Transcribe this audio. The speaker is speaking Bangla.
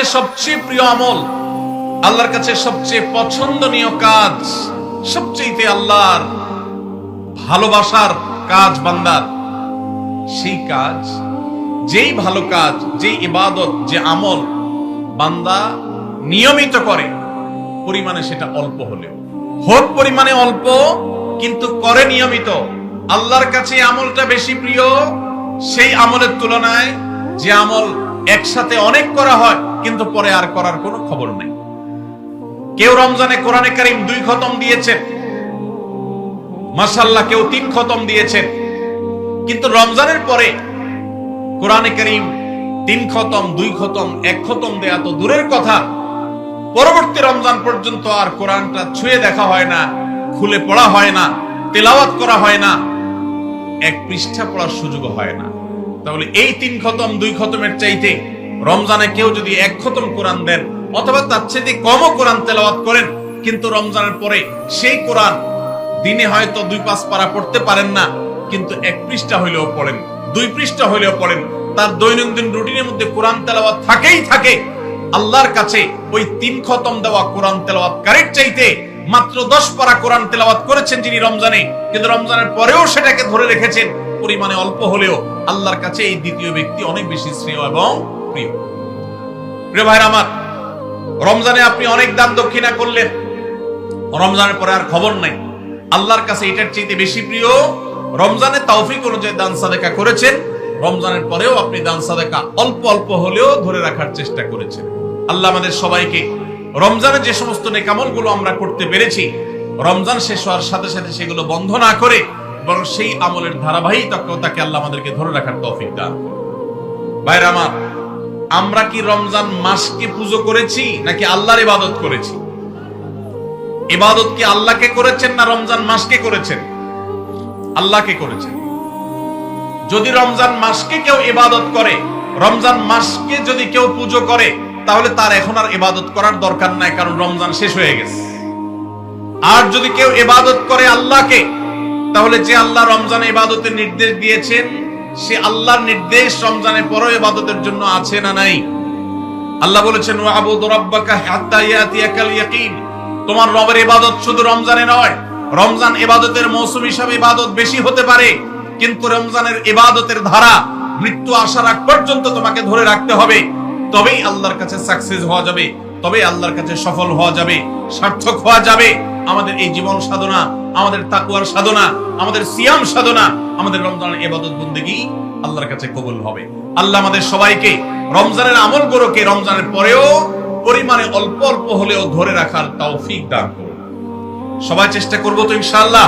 কাছে সবচেয়ে প্রিয় আমল, আল্লাহর কাছে সবচেয়ে পছন্দনীয় কাজ, সবচেয়ে আল্লাহর ভালোবাসার কাজ বান্দার, সেই কাজ, যেই ভালো কাজ, যেই ইবাদত, যে আমল বান্দা নিয়মিত করে, পরিমাণে সেটা অল্প হলেও হোক, পরিমাণে অল্প কিন্তু করে নিয়মিত, আল্লাহর কাছে আমলটা বেশি প্রিয় সেই আমলের তুলনায় যে আমল একসাথে অনেক করা হয় কিন্তু পরে আর করার কোনো খবর নেই। কেউ রমজানে কোরআনে কারীম 2 খতম দিয়েছেন, মাশাআল্লাহ, কেউ 3 খতম দিয়েছেন, কিন্তু রমজানের পরে কোরআনে কারীম 3 খতম, 2 খতম, 1 খতম দেয়া তো দূরের কথা, পরবর্তী রমজান পর্যন্ত আর কোরআনটা ছুঁয়ে দেখা হয় না, খুলে পড়া হয় না, তেলাওয়াত করা হয় না, 1 পৃষ্ঠা পড়ার সুযোগ হয় না। তাহলে এই 3 খতম 2 খতমের চাইতে রমজানে কেউ যদি 1 খতম কোরআন দেন অথবা তার চেয়ে কমও কোরআন তেলাওয়াত করেন, কিন্তু রমজানের পরে সেই কোরআন দিনে হয়তো 2-5 পারা পড়তে পারেন না, কিন্তু 1 পৃষ্ঠা হইলেও পড়েন, 2 পৃষ্ঠা হইলেও পড়েন, তার দৈনন্দিন রুটিনের মধ্যে কোরআন তেলাওয়াত থাকেই থাকে। আল্লাহর কাছে ওই 3 খতম দেওয়া কোরআন তেলাওয়াতকারীর চাইতে মাত্র 10 পারা কোরআন তেলাওয়াত করেছেন যিনি রমজানে, কিন্তু রমজানের পরেও সেটাকে ধরে রেখেছেন, পরিমাণে অল্প হলেও আল্লাহর কাছে এই দ্বিতীয় ব্যক্তি অনেক বেশি শ্রেয় এবং প্রিয়। প্রিয় ভাইরা আমার, রমজানে আপনি অনেক দান দক্ষিণা করলেন, রমজানের পরে আর খবর নাই, আল্লাহর কাছে এটার চাইতে বেশি প্রিয় রমজানে তৌফিক অনুযায়ী দান সাদেকা করেছেন, রমজানের পরেও আপনি দান সাদেকা অল্প অল্প হলেও ধরে রাখার চেষ্টা করেছেন। আল্লাহ আমাদের সবাইকে রমজানে যে সমস্ত নেকামলগুলো আমরা করতে পেরেছি, রমজান শেষ হওয়ার সাথে সাথে সেগুলো বন্ধ না করে বরং সেই আমলের ধারাবাহিকতাকে আল্লাহ আমাদেরকে ধরে রাখার তৌফিক দান করুন। ভাইরা আমার, আমরা কি রমজান মাসকে পুজো করেছি নাকি আল্লাহর ইবাদত করেছি? ইবাদত কি আল্লাহকে করেছেন না রমজান মাসকে করেছেন? আল্লাহকে করেছেন। যদি রমজান মাসকে কেউ ইবাদত করে, রমজান মাসকে যদি কেউ পুজো করে, তাহলে তার এখন আর ইবাদত করার দরকার নাই, কারণ রমজান শেষ হয়ে গেছে। আর যদি কেউ ইবাদত করে আল্লাহকে, তাহলে যে আল্লাহ রমজানে ইবাদতের নির্দেশ দিয়েছেন, সে আল্লাহর নির্দেশ রমজানের পরেও ইবাদতের জন্য আছে না নাই? আল্লাহ বলেছেন, ওয়াবুদু রাব্বাকা হাত্তা ইয়াতিয়াকাল ইয়াকিন। তোমার রবের ইবাদত শুধু রমজানে নয়, রমজান ইবাদতের মৌসুম হিসাবে ইবাদত বেশি হতে পারে, কিন্তু রমজানের ইবাদতের ধারা মৃত্যু আসার আগ পর্যন্ত তোমাকে ধরে রাখতে হবে, তবেই আল্লাহর কাছে সাকসেস হওয়া যাবে, তবেই আল্লাহর কাছে সফল হওয়া যাবে, সার্থক হওয়া যাবে। আমাদের এই জীবন সাধনা, আমাদের তাকওয়ার সাধনা, আমাদের সিয়াম সাধনা, আমাদের রমজানের ইবাদত বন্দেগী আল্লাহর কাছে কবুল হবে। আল্লাহ আমাদের সবাইকে রমজানের আমলগুলোকে রমজানের পরেও পরিমাণে অল্প অল্প হলেও ধরে রাখার তৌফিক দান করুন। সবাই চেষ্টা করবো তো ইনশাআল্লাহ?